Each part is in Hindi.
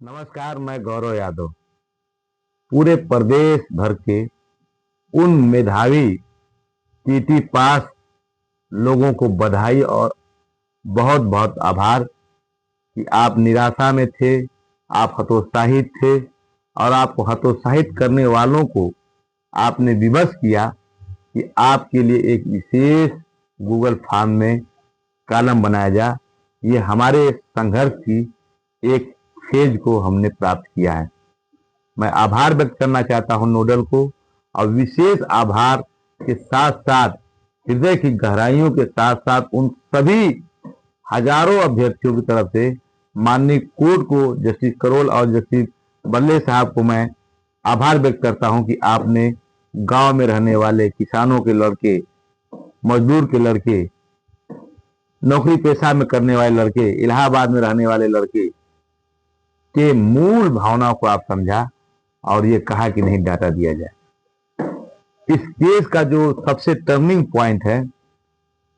नमस्कार, मैं गौरव यादव। पूरे प्रदेश भर के उन मेधावी टीटी पास लोगों को बधाई और बहुत बहुत आभार कि आप निराशा में थे, आप हतोत्साहित थे और आपको हतोत्साहित करने वालों को आपने विवश किया कि आपके लिए एक विशेष गूगल फॉर्म में कॉलम बनाया जाए। ये हमारे संघर्ष की एक फेज को हमने प्राप्त किया है। मैं आभार व्यक्त करना चाहता हूं नोडल को, और विशेष आभार के साथ साथ हृदय की गहराइयों के साथ साथ उन सभी हजारों अभ्यर्थियों की तरफ से माननीय कोर्ट को, जस्टिस करोल और जस्टिस बल्ले साहब को मैं आभार व्यक्त करता हूं कि आपने गांव में रहने वाले किसानों के लड़के, मजदूर के लड़के, नौकरी पेशा में करने वाले लड़के, इलाहाबाद में रहने वाले लड़के के मूल भावनाओं को आप समझा और ये कहा कि नहीं डाटा दिया जाए। इस केस का जो सबसे टर्निंग पॉइंट है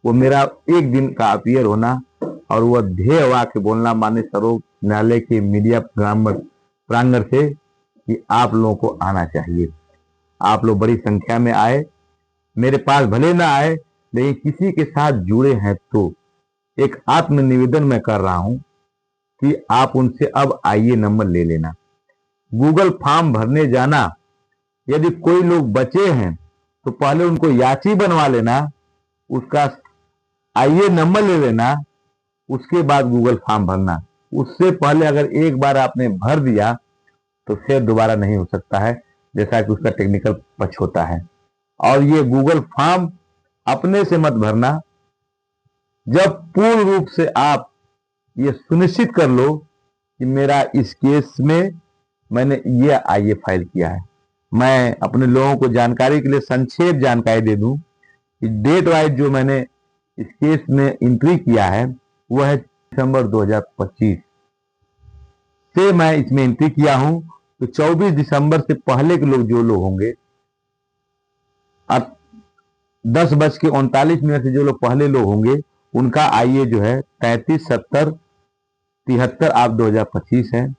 वो मेरा एक दिन का अपीयर होना और वह ध्येय वाक्य बोलना माननीय सर्वोच्च न्यायालय के मीडिया प्रांगण से कि आप लोगों को आना चाहिए। आप लोग बड़ी संख्या में आए, मेरे पास भले ना आए लेकिन किसी के साथ जुड़े हैं तो एक आत्म निवेदन मैं कर रहा हूं कि आप उनसे अब आईए नंबर ले लेना। गूगल फॉर्म भरने जाना, यदि कोई लोग बचे हैं तो पहले उनको याची बनवा लेना, उसका आईए नंबर ले लेना, उसके बाद गूगल फॉर्म भरना। उससे पहले अगर एक बार आपने भर दिया तो फिर दोबारा नहीं हो सकता है, जैसा कि उसका टेक्निकल पक्ष होता है। और ये गूगल फॉर्म अपने से मत भरना, जब पूर्ण रूप से आप ये सुनिश्चित कर लो कि मेरा इस केस में मैंने ये आईए फाइल किया है। मैं अपने लोगों को जानकारी के लिए संक्षेप जानकारी दे दूं कि डेट वाइज जो मैंने इस केस में एंट्री किया है वह है दिसंबर 2025 से मैं इसमें एंट्री किया हूं। तो 24 दिसंबर से पहले के लोग जो लोग होंगे, अब 10:39 से जो लोग पहले लोग होंगे उनका आईए जो है 337073 आप 2025 है।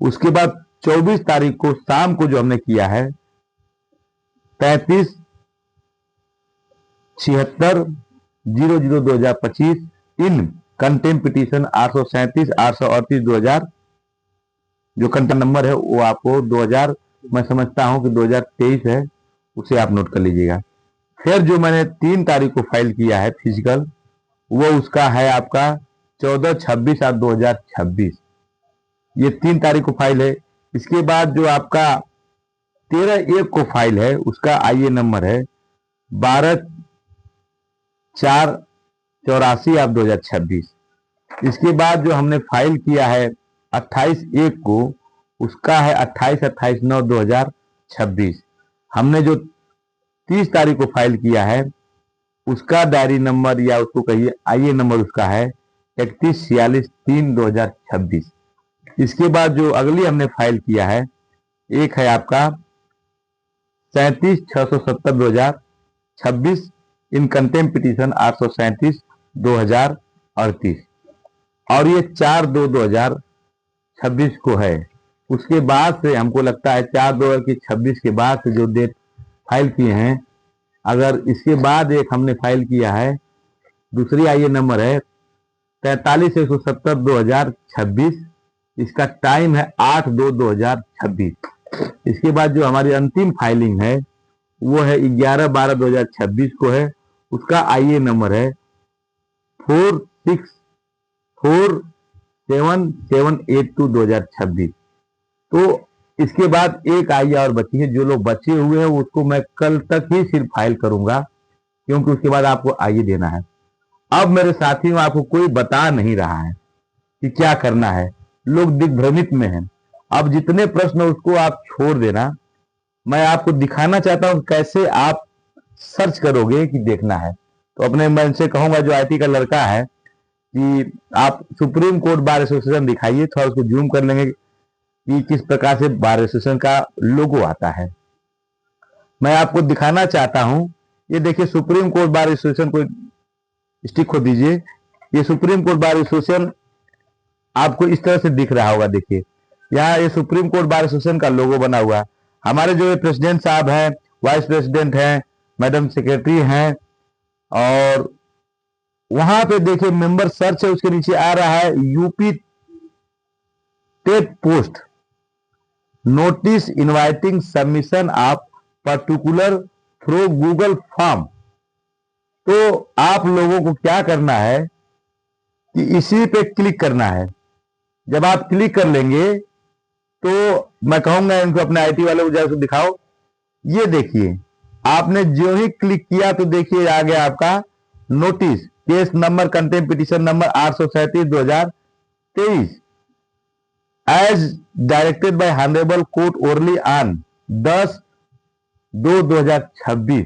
उसके बाद 24 तारीख को शाम को जो हमने किया है 337600 2025 इन कंटेम्प्ट पिटीशन 837 838 2000 जो कंटेम्प्ट नंबर है वो आपको 2000 मैं समझता हूं कि 2023 है, उसे आप नोट कर लीजिएगा। फिर जो मैंने 3 तारीख को फाइल किया है फिजिकल, वो उसका है आपका 1426 आप 2026, ये 3 तारीख को फाइल है। इसके बाद जो आपका 13/1 को फाइल है उसका आईए नंबर है 12484 आप 2026। इसके बाद जो हमने फाइल किया है 28/1 को, उसका है 28/9 2026। हमने जो 30 तारीख को फाइल किया है उसका डायरी नंबर या उसको कहिए आईए नंबर उसका है 3146 2026। इसके बाद जो अगली हमने फाइल किया है एक है आपका 37 670 2026 इन कंटेम्प्ट पिटीशन 837 2038 और ये 4/2/2026 को है। उसके बाद से हमको लगता है 4/2/26 के बाद से जो डेट फाइल किए हैं, अगर इसके बाद एक हमने फाइल किया है दूसरी आईए नंबर है 43 170 2026, इसका टाइम है 8/2/2026। इसके बाद जो हमारी अंतिम फाइलिंग है वो है 11/12/2026 को है, उसका आईए नंबर है 464778 2026। तो इसके बाद एक आईए और बची है, जो लोग बचे हुए हैं उसको मैं कल तक ही सिर्फ फाइल करूंगा क्योंकि उसके बाद आपको आईए देना है। अब मेरे साथियों आपको कोई बता नहीं रहा है कि क्या करना है, लोग दिग्भ्रमित में हैं। अब जितने प्रश्न उसको आप छोड़ देना, मैं आपको दिखाना चाहता हूं कैसे आप सर्च करोगे कि देखना है। तो अपने मन से कहूंगा जो आईटी का लड़का है कि आप सुप्रीम कोर्ट बार एसोसिएशन दिखाइए, थोड़ा उसको जूम कर लेंगे कि किस प्रकार से बार एसोसिएशन का लोगो आता है। मैं आपको दिखाना चाहता हूं, ये देखिए सुप्रीम कोर्ट बार एसोसिएशन को स्टिक को दीजिए, ये सुप्रीम कोर्ट बार एसोसिएशन आपको इस तरह से दिख रहा होगा। देखिए यहाँ ये सुप्रीम कोर्ट बार एसोसिएशन का लोगो बना हुआ है। हमारे जो प्रेसिडेंट साहब हैं, वाइस प्रेसिडेंट हैं, मैडम सेक्रेटरी हैं, और वहां पे देखिए मेंबर सर्च है, उसके नीचे आ रहा है UP TET post notice inviting submission of particular through Google form. तो आप लोगों को क्या करना है कि इसी पे क्लिक करना है। जब आप क्लिक कर लेंगे तो मैं कहूंगा इनको, अपने आईटी वाले को जाकर दिखाओ। ये देखिए, आपने जो ही क्लिक किया तो देखिए आ गया आपका notice, case number contempt petition number 837/2023 as directed by honourable court orally on 10/2/2026।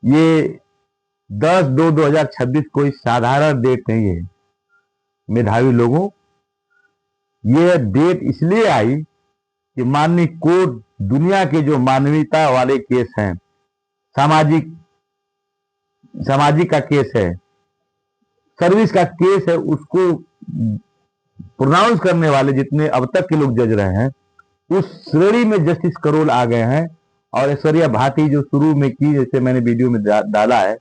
ये 10/2/2026 कोई साधारण डेट नहीं है मेधावी लोगों। ये डेट इसलिए आई कि माननीय कोर्ट दुनिया के जो मानवीयता वाले केस हैं, सामाजिक का केस है, सर्विस का केस है, उसको प्रोनाउंस करने वाले जितने अब तक के लोग जज रहे हैं, उस श्रेणी में जस्टिस करोल आ गए हैं। और ऐश्वर्या भाटी जो शुरू में की, जैसे मैंने वीडियो में डाला है,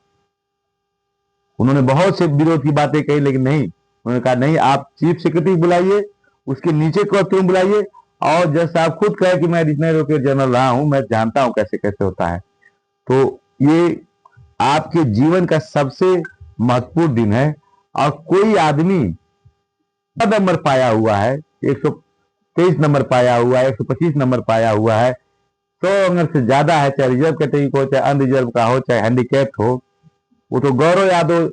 उन्होंने बहुत से विरोध की बातें कही, लेकिन नहीं, उन्होंने कहा नहीं, आप चीफ सेक्रेटरी बुलाइए, उसके नीचे को तुम बुलाइए, और जज साहब खुद कहे कि मैं एडिशनल एडवोकेट जनरल रहा हूं, मैं जानता हूं कैसे कैसे होता है। तो ये आपके जीवन का सबसे महत्वपूर्ण दिन है। और कोई आदमी नंबर पाया हुआ है, 123 नंबर पाया हुआ है, 125 नंबर पाया हुआ है, 100 नंबर से ज्यादा है, चाहे रिजर्व कैटेगरी को, चाहे अनरिजर्व का हो, चाहे हैंडीकैप्ड हो। वो तो गौरव यादव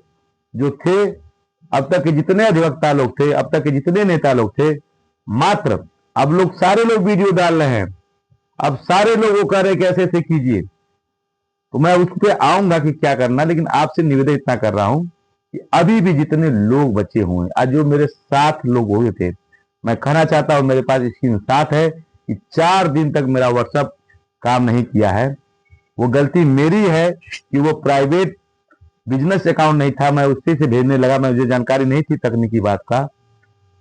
जो थे, अब तक के जितने अधिवक्ता लोग थे, अब तक के जितने नेता लोग थे, मात्र अब लोग सारे लोग वीडियो डाल रहे हैं, अब सारे लोग वो कह रहे हैं कि ऐसे ऐसे कीजिए। तो मैं उस पर आऊंगा कि क्या करना, लेकिन आपसे निवेदन इतना कर रहा हूं कि अभी भी जितने लोग बचे हुए हैं, आज जो मेरे 7 लोग हुए थे, मैं कहना चाहता हूं, मेरे पास स्क्रीन साथ है कि 4 दिन तक मेरा व्हाट्सएप काम नहीं किया है। वो गलती मेरी है कि वो प्राइवेट बिजनेस अकाउंट नहीं था, मैं उसी से भेजने लगा, मुझे जानकारी नहीं थी तकनीकी बात का,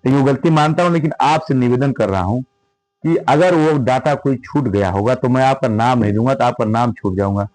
तो वो गलती मानता हूं। लेकिन आपसे निवेदन कर रहा हूं कि अगर वो डाटा कोई छूट गया होगा तो मैं आपका नाम नहीं दूंगा, तो आपका नाम छूट जाऊंगा।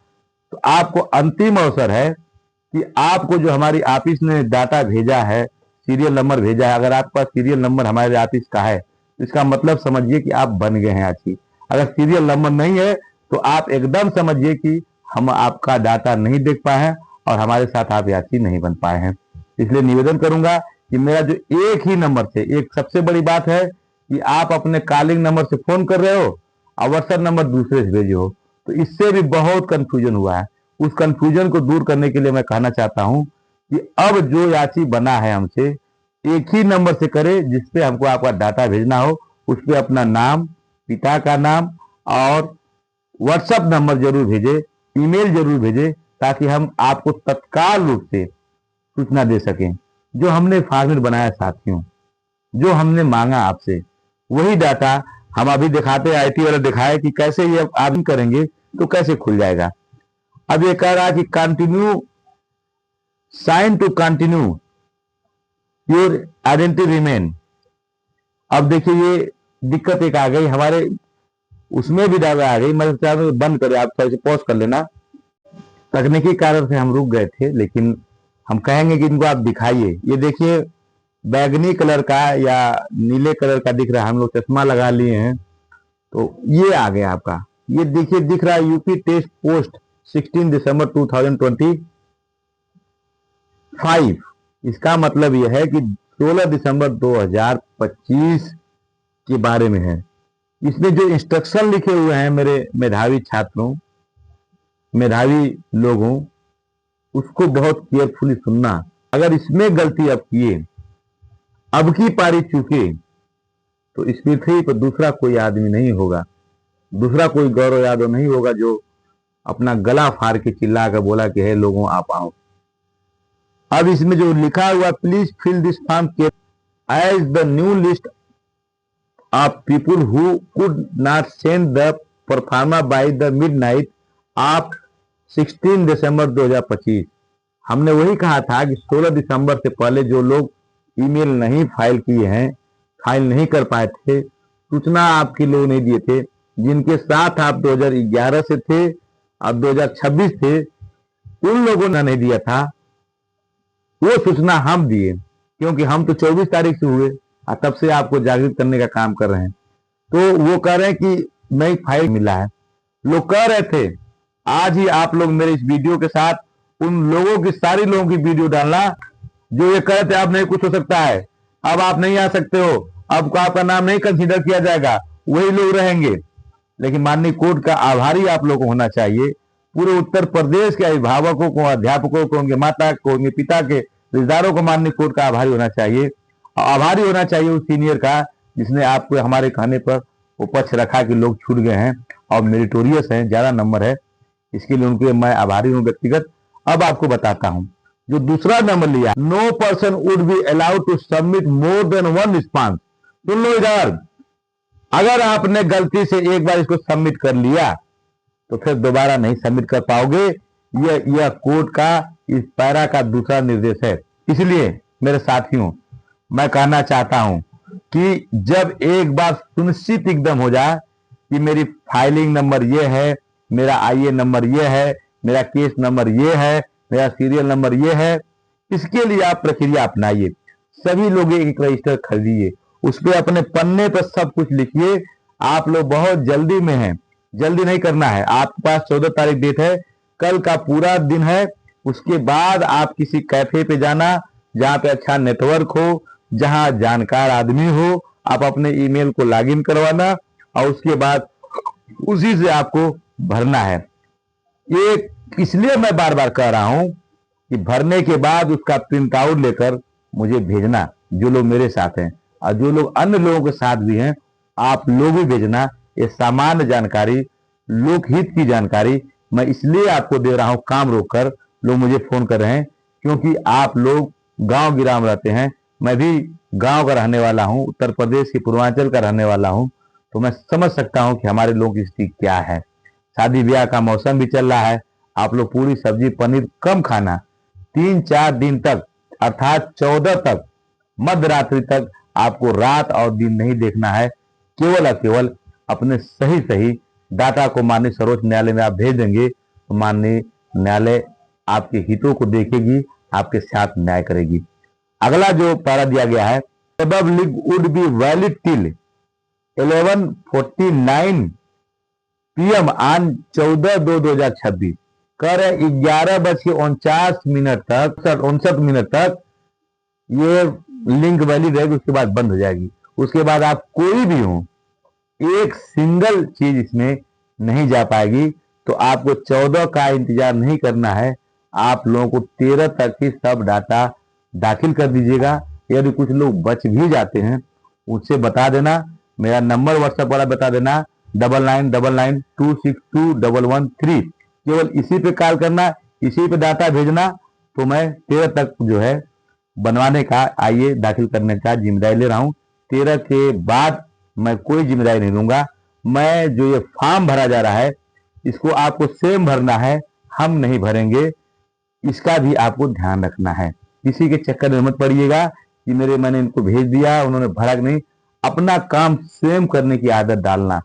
तो आपको अंतिम अवसर है कि आपको जो हमारी ऑफिस ने डाटा भेजा है, सीरियल नंबर भेजा है, अगर आपके पास सीरियल नंबर हमारे ऑफिस का है, तो इसका मतलब समझिए कि आप बन गए हैं आज ही। अगर सीरियल नंबर नहीं है तो आप एकदम समझिए कि हम आपका डाटा नहीं देख पाए हैं और हमारे साथ आप यात्री नहीं बन पाए हैं। इसलिए निवेदन करूंगा कि मेरा जो एक ही नंबर से, एक सबसे बड़ी बात है कि आप अपने कॉलिंग नंबर से फोन कर रहे हो और व्हाट्सएप नंबर दूसरे से भेजे हो, तो इससे भी बहुत कंफ्यूजन हुआ है। उस कंफ्यूजन को दूर करने के लिए मैं कहना चाहता हूं कि अब जो याची बना है हमसे, एक ही नंबर से करे, जिसपे हमको आपका डाटा भेजना हो, उस पर अपना नाम, पिता का नाम और व्हाट्सएप नंबर जरूर भेजे, ईमेल जरूर भेजे, ताकि हम आपको तत्काल रूप से सूचना दे सकें। जो हमने फॉर्मेट बनाया साथियों, जो हमने मांगा आपसे, वही डाटा हम अभी दिखाते, आईटी वाला दिखाए कि कैसे ये आप करेंगे तो कैसे खुल जाएगा। अब ये कह रहा है कि continue, sign to continue your identity remain. अब देखिए ये दिक्कत एक आ गई हमारे, उसमें भी डाला आ गई, मैं चाहता हूं बंद करें, आप थोड़ा सा पॉज कर लेना। तकनीकी कारण से हम रुक गए थे, लेकिन हम कहेंगे कि इनको आप दिखाइए। ये देखिए बैगनी कलर का या नीले कलर का दिख रहा है, हम लोग चश्मा लगा लिए हैं, तो ये आ गया आपका। ये देखिए दिख रहा है यूपी टेस्ट पोस्ट 16 दिसंबर 2025। इसका मतलब यह है कि 16 दिसंबर 2025 के बारे में है। इसमें जो इंस्ट्रक्शन लिखे हुए हैं मेरे मेधावी छात्रों, मेधावी लोगों, उसको बहुत केयरफुली सुनना। अगर इसमें गलती आप किए, अब की पारी चूके, तो इस पृथ्वी पर दूसरा कोई आदमी नहीं होगा, दूसरा कोई गौरव यादव नहीं होगा जो अपना गला फाड़ के चिल्ला कर बोला कि हे लोगों आप आओ। अब इसमें जो लिखा हुआ, please fill this form as the new list of people who could not send the proforma by the midnight of 16 December 2025। हमने वही कहा था कि 16 दिसंबर से पहले जो लोग ईमेल नहीं फाइल किए हैं, फाइल नहीं कर पाए थे, सूचना आपके लोग नहीं दिए थे, जिनके साथ आप 2011 से थे, अब 2026 थे, उन लोगों ने नहीं दिया था, वो सूचना हम दिए, क्योंकि हम तो 24 तारीख से हुए और तब से आपको जागृत करने का काम कर रहे हैं। तो वो कह रहे हैं कि नई फाइल मिला है। लोग कह रहे थे आज ही आप लोग मेरे इस वीडियो के साथ उन लोगों की, सारी लोगों की वीडियो डालना जो ये कह रहे थे अब नहीं कुछ हो सकता है, अब आप नहीं आ सकते हो, अब आपका नाम नहीं कंसीडर किया जाएगा, वही लोग रहेंगे। लेकिन माननीय कोर्ट का आभारी आप लोगों को होना चाहिए, पूरे उत्तर प्रदेश के अभिभावकों को, अध्यापकों को, उनके माता को, उनके पिता के रिश्तेदारों को माननीय कोर्ट का आभारी होना चाहिए। आभारी होना चाहिए उस सीनियर का जिसने आपको हमारे कहने पर वो पक्ष रखा कि लोग छूट गए हैं और मेरिटोरियस हैं, ज्यादा नंबर है, इसके लिए उनके मैं आभारी हूं व्यक्तिगत। अब आपको बताता हूं जो दूसरा नंबर लिया, no person would be allowed to submit more than one response. सुन लो इधर, अगर आपने गलती से एक बार इसको सबमिट कर लिया तो फिर दोबारा नहीं सबमिट कर पाओगे। यह कोर्ट का इस पैरा का दूसरा निर्देश है। इसलिए मेरे साथियों, मैं कहना चाहता हूं कि जब एक बार सुनिश्चित एकदम हो जाए कि मेरी फाइलिंग नंबर ये है, मेरा आईए नंबर ये है, मेरा केस नंबर ये है, मेरा सीरियल नंबर ये है, इसके लिए आप प्रक्रिया अपनाइए। सभी लोग एक रजिस्टर खरीदिए, उस पर अपने पन्ने पर सब कुछ लिखिए। आप लोग बहुत जल्दी में हैं, जल्दी नहीं करना है। आपके पास 14 तारीख डेट है, कल का पूरा दिन है। उसके बाद आप किसी कैफे पे जाना जहां पे अच्छा नेटवर्क हो, जहां जानकार आदमी हो, आप अपने ईमेल को लॉगिन करवाना और उसके बाद उसी से आपको भरना है। ये इसलिए मैं बार बार कह रहा हूं कि भरने के बाद उसका प्रिंट आउट लेकर मुझे भेजना, जो लोग मेरे साथ हैं और जो लोग अन्य लोगों के साथ भी हैं, आप लोग भी भेजना। ये सामान्य जानकारी, लोकहित की जानकारी मैं इसलिए आपको दे रहा हूं काम रोककर। लोग मुझे फोन कर रहे हैं क्योंकि आप लोग गांव गिराम रहते हैं, मैं भी गांव का रहने वाला हूं, उत्तर प्रदेश के पूर्वांचल का रहने वाला हूं, तो मैं समझ सकता हूं कि हमारे लोगों की स्थिति क्या है। शादी ब्याह का मौसम भी चल रहा है, आप लोग पूरी सब्जी पनीर कम खाना, 3-4 दिन तक अर्थात 14 तक मध्य रात्रि तक आपको रात और दिन नहीं देखना है। केवल और केवल अपने सही डाटा को माननीय सर्वोच्च न्यायालय में आप भेज देंगे तो माननीय न्यायालय आपके हितों को देखेगी, आपके साथ न्याय करेगी। अगला जो पैरा दिया गया है, above league would be valid till 11:49 PM on 14/2/2026। कह रहे 11:49 तक 59 तक ये लिंक वैलिड रहेगी, उसके बाद बंद हो जाएगी। उसके बाद आप कोई भी हो, एक सिंगल चीज इसमें नहीं जा पाएगी। तो आपको 14 का इंतजार नहीं करना है, आप लोगों को 13 तक ही सब डाटा दाखिल कर दीजिएगा। यदि कुछ लोग बच भी जाते हैं उससे बता देना, मेरा नंबर व्हाट्सएप वाला बता देना 9999262113। केवल इसी पे कॉल करना, इसी पे डाटा भेजना, तो मैं 13 तक जो है बनवाने का, आइए दाखिल करने का जिम्मेदारी ले रहा हूं। 13 के बाद मैं कोई जिम्मेदारी नहीं लूंगा। मैं जो ये फॉर्म भरा जा रहा है इसको आपको सेम भरना है, हम नहीं भरेंगे, इसका भी आपको ध्यान रखना है। किसी के चक्कर में मत पड़िएगा कि मैंने इनको भेज दिया उन्होंने भरा नहीं। अपना काम सेम करने की आदत डालना,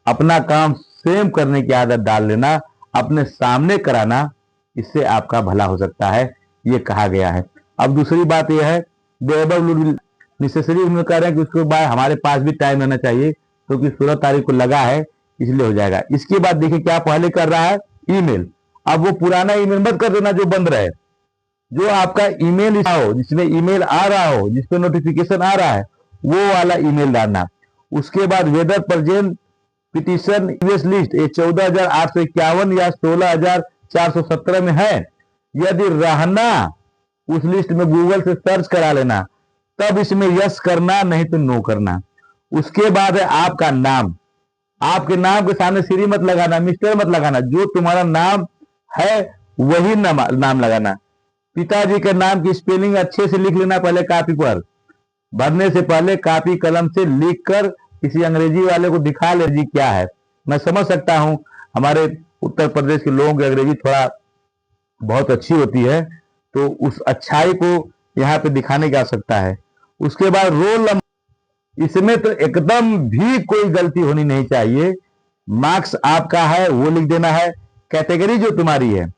अपना काम सेम करने की आदत डाल लेना, अपने सामने कराना, इससे आपका भला हो सकता है, ये कहा गया है। अब दूसरी बात यह है, नेसेसरी उन्होंने कह रहे हैं कि उसके बाद हमारे पास भी टाइम रहना चाहिए, क्योंकि 16 तारीख को लगा है इसलिए हो जाएगा। इसके बाद देखिए क्या पहले कर रहा है, ईमेल। अब वो पुराना ईमेल मत कर देना जो बंद रहे, जो आपका ईमेल हो, जिसमें ईमेल आ रहा हो, जिसपे नोटिफिकेशन आ रहा है, वो वाला ईमेल डालना। उसके बाद whether present petition US list ये 14,851 या 16,417 में है, यदि रहना उस लिस्ट में गूगल से सर्च करा लेना, तब इसमें यस करना, नहीं तो नो करना। उसके बाद है आपका नाम, आपके नाम के सामने श्री मत लगाना, मिस्टर मत लगाना, जो तुम्हारा नाम है वही नाम लगाना। पिताजी के नाम की स्पेलिंग अच्छे से लिख लेना पहले कापी पर, भरने से पहले कापी कलम से लिख कर किसी अंग्रेजी वाले को दिखा ले जी क्या है। मैं समझ सकता हूं हमारे उत्तर प्रदेश के लोगों की अंग्रेजी थोड़ा बहुत अच्छी होती है, तो उस अच्छाई को यहाँ पे दिखाने की आवश्यकता है। उसके बाद रोल नंबर इसमें तो एकदम भी कोई गलती होनी नहीं चाहिए। मार्क्स आपका है वो लिख देना है। कैटेगरी जो तुम्हारी है,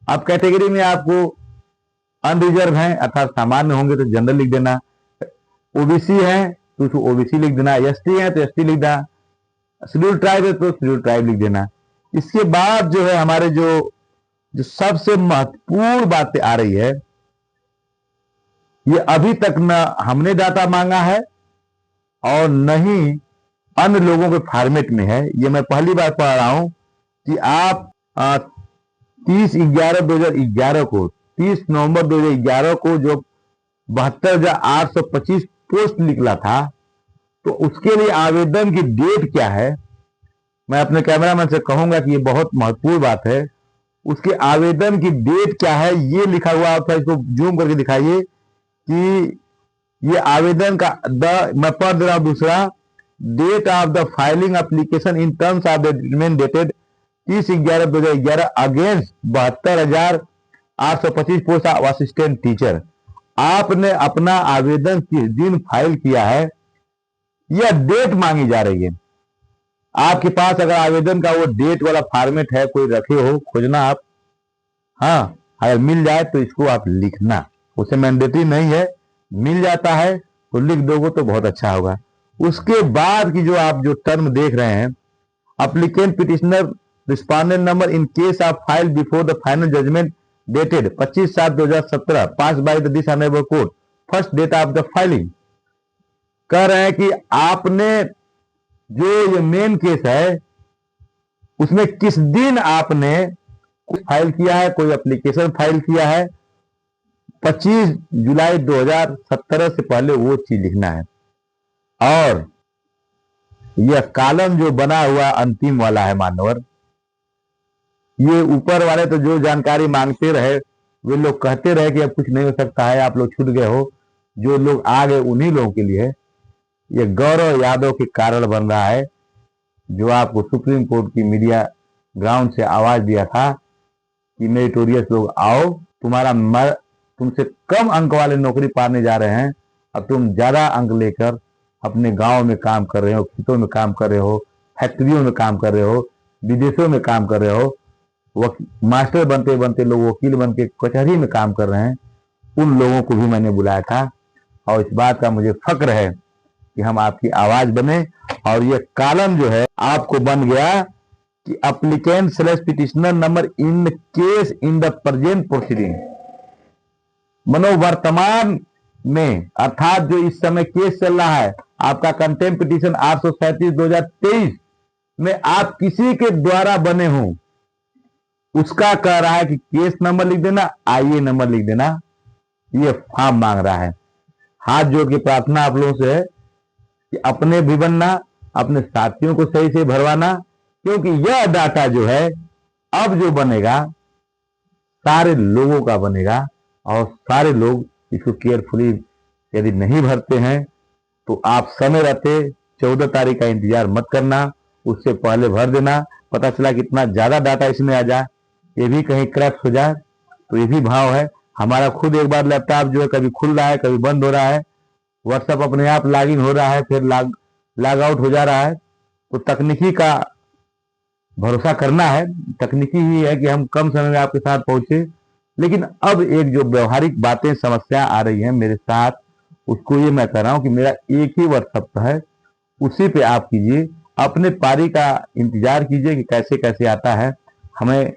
अब कैटेगरी में आपको अनरिजर्व है अर्थात सामान्य होंगे तो जनरल लिख देना, ओबीसी है तो उसको ओबीसी लिख देना, एसटी है तो एसटी लिख देना, शेड्यूल ट्राइब है तो शेड्यूल ट्राइब लिख देना। इसके बाद जो है हमारे जो जो सबसे महत्वपूर्ण बातें आ रही है, ये अभी तक न हमने डाटा मांगा है और न ही अन्य लोगों के फॉर्मेट में है। ये मैं पहली बार पढ़ रहा हूं कि आप 30/11/2011 को 30 नवंबर 2011 को जो 72,825 पोस्ट निकला था, तो उसके लिए आवेदन की डेट क्या है, मैं अपने कैमरामैन से कहूंगा कि ये बहुत महत्वपूर्ण बात है। उसके आवेदन की डेट क्या है ये लिखा हुआ, आप इसको जूम करके दिखाइए कि ये आवेदन का मैं पढ़ दे रहा हूं दूसरा, date of the filing application in terms of the agreement dated 30/11/2011 against 72,825 post of assistant teacher. आपने अपना आवेदन किस दिन फाइल किया है यह डेट मांगी जा रही है। आपके पास अगर आवेदन का वो डेट वाला फॉर्मेट है, कोई रखे हो, खोजना आप, हाँ अगर मिल जाए तो इसको आप लिखना, उसे मैंडेटरी नहीं है, मिल जाता है तो लिख दोगे तो बहुत अच्छा होगा। उसके बाद की जो आप जो टर्म देख रहे हैं, applicant petitioner respondent number in case of file before the final judgement dated 25/7/2017 pass by the this honourable court first date of the filing. कह रहे हैं कि आपने जो ये मेन केस है उसमें किस दिन आपने फाइल किया है, कोई एप्लीकेशन फाइल किया है, 25 जुलाई 2017 से पहले वो चीज लिखना है। और यह कॉलम जो बना हुआ अंतिम वाला है मानवर, ये ऊपर वाले तो जो जानकारी मांगते रहे वे लोग कहते रहे कि अब कुछ नहीं हो सकता है, आप लोग छूट गए हो, जो लोग आ गए उन्हीं लोगों के लिए ये गौरव यादव के कारण बन रहा है, जो आपको सुप्रीम कोर्ट की मीडिया ग्राउंड से आवाज दिया था कि मेरिटोरियस लोग आओ, तुमसे कम अंक वाले नौकरी पाने जा रहे हैं, अब तुम ज्यादा अंक लेकर अपने गांव में काम कर रहे हो, खेतों में काम कर रहे हो, फैक्ट्रियों में काम कर रहे हो, विदेशों में काम कर रहे हो, मास्टर बनते बनते लोग वकील बन के कचहरी में काम कर रहे हैं, उन लोगों को भी मैंने बुलाया था और इस बात का मुझे फक्र है कि हम आपकी आवाज बने। और ये कॉलम जो है आपको बन गया कि applicant slash petitioner number in case in the present proceeding, मनोवर्तमान में अर्थात जो इस समय केस चल रहा है आपका कंटेम्प्ट पिटिशन 837/2023 में आप किसी के द्वारा बने हो, उसका कह रहा है कि केस नंबर लिख देना, आईए नंबर लिख देना, ये फॉर्म मांग रहा है। हाथ जोड़ के प्रार्थना आप लोगों से है कि अपने भी बनना, अपने साथियों को सही से भरवाना, क्योंकि यह डाटा जो है अब जो बनेगा सारे लोगों का बनेगा और सारे लोग इसको केयरफुली यदि नहीं भरते हैं तो आप समय रहते 14 तारीख का इंतजार मत करना, उससे पहले भर देना। पता चला कितना ज्यादा डाटा इसमें आ जाए, ये भी कहीं क्रैश हो जाए तो ये भी भाव है। हमारा खुद एक बार लैपटॉप जो है कभी खुल रहा है कभी बंद हो रहा है, व्हाट्सएप अपने आप लॉग इन हो रहा है फिर लॉग आउट हो जा रहा है, तो तकनीकी का भरोसा करना है। तकनीकी ही है कि हम कम समय में आपके साथ पहुंचे, लेकिन अब एक जो व्यवहारिक बातें समस्या आ रही है मेरे साथ, उसको ये मैं कह रहा हूं कि मेरा एक ही व्हाट्सएप है, उसी पे आप कीजिए, अपने पारी का इंतजार कीजिए कि कैसे कैसे आता है। हमें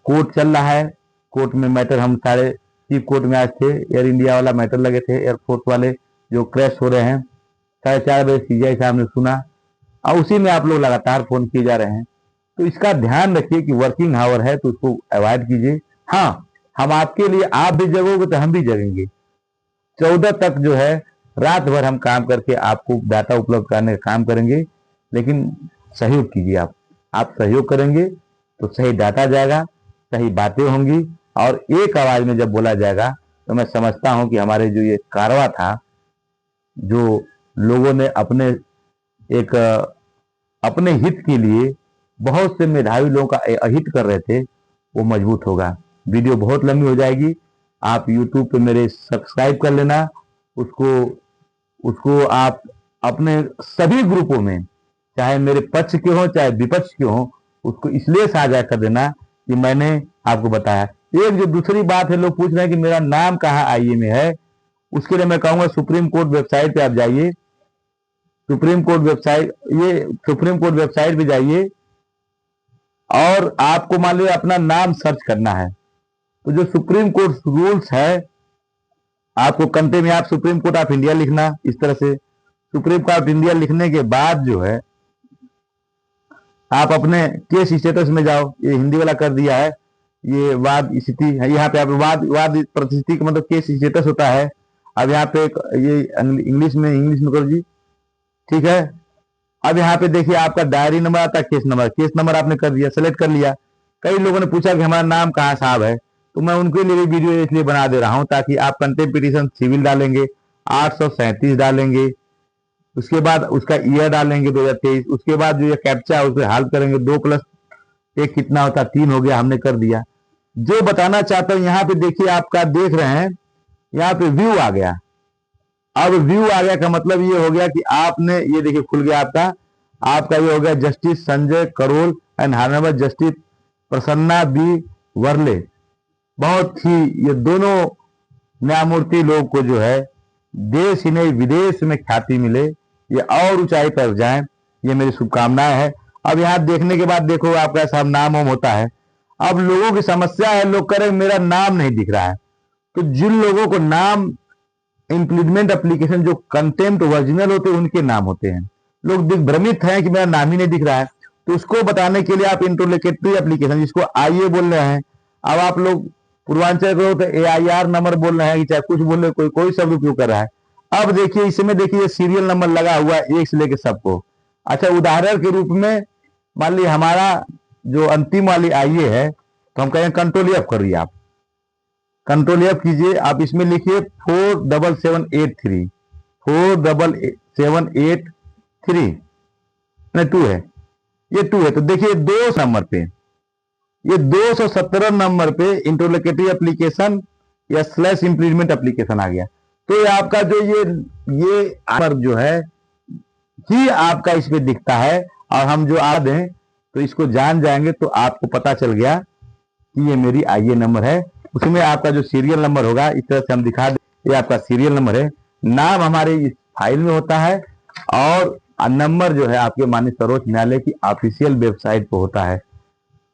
कोर्ट चल रहा है, कोर्ट में मैटर हम सारे चीफ कोर्ट में आज थे, एयर इंडिया वाला मैटर लगे थे, एयरफोर्स वाले जो क्रैश हो रहे हैं, 4:30 बजे सीजीआई साहब ने सुना और उसी में आप लोग लगातार फोन किए जा रहे हैं। तो इसका ध्यान रखिए कि वर्किंग आवर है तो उसको अवॉइड कीजिए। हाँ, हम आपके लिए, आप भी जगोगे तो हम भी जगेंगे। 14 तक जो है रात भर हम काम करके आपको डाटा उपलब्ध कराने का काम करेंगे, लेकिन सहयोग कीजिए। आप सहयोग करेंगे तो सही डाटा जाएगा, सही बातें होंगी और एक आवाज में जब बोला जाएगा तो मैं समझता हूं कि हमारे जो ये कारवा था, जो लोगों ने एक अपने हित के लिए बहुत से मेधावी लोगों का अहित कर रहे थे, वो मजबूत होगा। वीडियो बहुत लंबी हो जाएगी, आप YouTube पे मेरे सब्सक्राइब कर लेना, उसको आप अपने सभी ग्रुपों में, चाहे मेरे पक्ष के हो चाहे विपक्ष के हो, उसको इसलिए साझा कर देना कि मैंने आपको बताया। एक जो दूसरी बात है, लोग पूछ रहे हैं कि मेरा नाम कहाँ आईए में है, उसके लिए मैं कहूंगा सुप्रीम कोर्ट वेबसाइट पे आप जाइए। सुप्रीम कोर्ट वेबसाइट पे जाइए और आपको मान लीजिए अपना नाम सर्च करना है, तो जो सुप्रीम कोर्ट रूल्स है, आपको कंटे में आप सुप्रीम कोर्ट ऑफ इंडिया लिखना। इस तरह से सुप्रीम कोर्ट ऑफ इंडिया लिखने के बाद जो है आप अपने केस स्टेटस में जाओ। ये हिंदी वाला कर दिया है, ये वाद स्थिति है। यहाँ पे आप वाद परिस्थिति का मतलब केस स्टेटस होता है। अब यहाँ पे ये इंग्लिश में करो जी, ठीक है। अब यहाँ पे देखिए आपका डायरी नंबर आता है, केस नंबर आपने कर दिया, सेलेक्ट कर लिया। कई लोगों ने पूछा कि हमारा नाम कहाँ साहब है, तो मैं उनके लिए वीडियो इसलिए बना दे रहा हूँ ताकि आप कंटेम्प्ट पिटीशन सिविल डालेंगे 837 डालेंगे, उसके बाद उसका ईयर डालेंगे 2023, उसके बाद जो ये कैप्चा है उसको हल करेंगे, 2+1 कितना होता है, 3 हो गया, हमने कर दिया। जो बताना चाहता हूं यहाँ पे देखिए, आपका देख रहे हैं यहाँ पे व्यू आ गया। अब व्यू आ गया का मतलब ये हो गया कि आपने ये देखिए खुल गया आपका ये हो गया justice Sanjay Karol and honourable justice Prasanna B Varale. बहुत ही ये दोनों न्यायमूर्ति लोग को जो है देश ही नहीं विदेश में ख्याति मिले, ये और ऊंचाई पर जाएं, ये मेरी शुभकामनाएं है। अब यहाँ देखने के बाद देखो आपका सब नाम वाम होता है। अब लोगों की समस्या है, लोग कह रहे मेरा नाम नहीं दिख रहा है, तो जिन लोगों को नाम इंप्लीडमेंट एप्लीकेशन जो कंटेम्प्ट ओरिजिनल होते हैं उनके नाम होते हैं, लोग दिग्भ्रमित हैं कि मेरा नाम ही नहीं दिख रहा है, तो उसको बताने के लिए आप इंटरलोकेटरी एप्लीकेशन जिसको आईए बोल रहे हैं, अब आप लोग पूर्वांचल को तो AIR नंबर बोल रहे हैं कि चाहे कुछ बोल रहे, कोई शब्द उपयोग कर रहा है। अब देखिए इसमें देखिए सीरियल नंबर लगा हुआ है एक से लेकर सबको। अच्छा, उदाहरण के रूप में मान लीजिए हमारा जो अंतिम वाली आईए है, तो हम कहें कंट्रोल एफ करिए, आप कंट्रोल एफ कीजिए, आप इसमें लिखिए 47783 47783 नहीं 2 है, ये 2 है। तो देखिए 2 नंबर पे, ये 217 नंबर पे इंटरलोकेटरी एप्लीकेशन या स्लैश इंप्लीडमेंट एप्लीकेशन आ गया। तो ये आपका जो ये नंबर जो है ही आपका इसमें दिखता है, और हम जो आ दें तो इसको जान जाएंगे तो आपको पता चल गया कि ये मेरी आईए नंबर है। उसमें आपका जो सीरियल नंबर होगा इस तरह से हम दिखा दें, ये आपका सीरियल नंबर है, नाम हमारे इस फाइल में होता है, और नंबर जो है आपके माननीय सर्वोच्च न्यायालय की ऑफिशियल वेबसाइट पर होता है।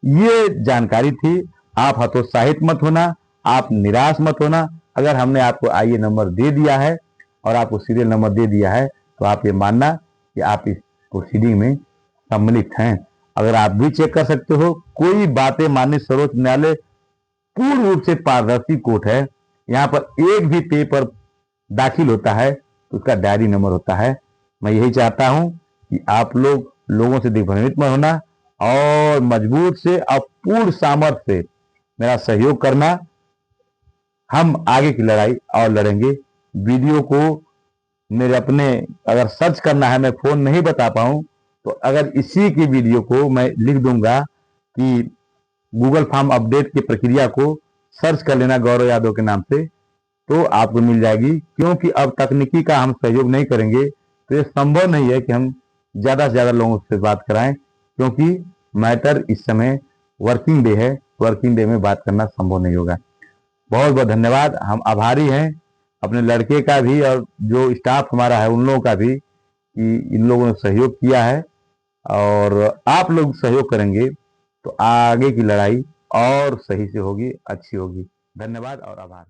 ये जानकारी थी, आप हतोत्साहित मत होना, आप निराश मत होना। अगर हमने आपको आईए नंबर दे दिया है और आपको सीरियल नंबर दे दिया है, तो आप ये मानना कि आप इस प्रोसीडिंग में सम्मिलित हैं। अगर आप भी चेक कर सकते हो, कोई बातें माननीय सर्वोच्च न्यायालय पूर्ण रूप से पारदर्शी कोर्ट है, यहाँ पर एक भी पेपर दाखिल होता है तो उसका डायरी नंबर होता है। मैं यही चाहता हूं कि आप लोगों से दिग्भ्रमित मत होना और मजबूत से और पूर्ण सामर्थ्य से मेरा सहयोग करना। हम आगे की लड़ाई और लड़ेंगे। वीडियो को मेरे अपने अगर सर्च करना है, मैं फोन नहीं बता पाऊं, तो अगर इसी की वीडियो को मैं लिख दूंगा कि गूगल फॉर्म अपडेट की प्रक्रिया को सर्च कर लेना गौरव यादव के नाम से, तो आपको मिल जाएगी। क्योंकि अब तकनीकी का हम सहयोग नहीं करेंगे तो ये संभव नहीं है कि हम ज़्यादा से ज़्यादा लोगों से बात कराएं, क्योंकि मैटर इस समय वर्किंग डे है, वर्किंग डे में बात करना संभव नहीं होगा। बहुत बहुत धन्यवाद। हम आभारी हैं अपने लड़के का भी और जो स्टाफ हमारा है उन लोगों का भी कि इन लोगों ने सहयोग किया है, और आप लोग सहयोग करेंगे तो आगे की लड़ाई और सही से होगी, अच्छी होगी। धन्यवाद और आभार।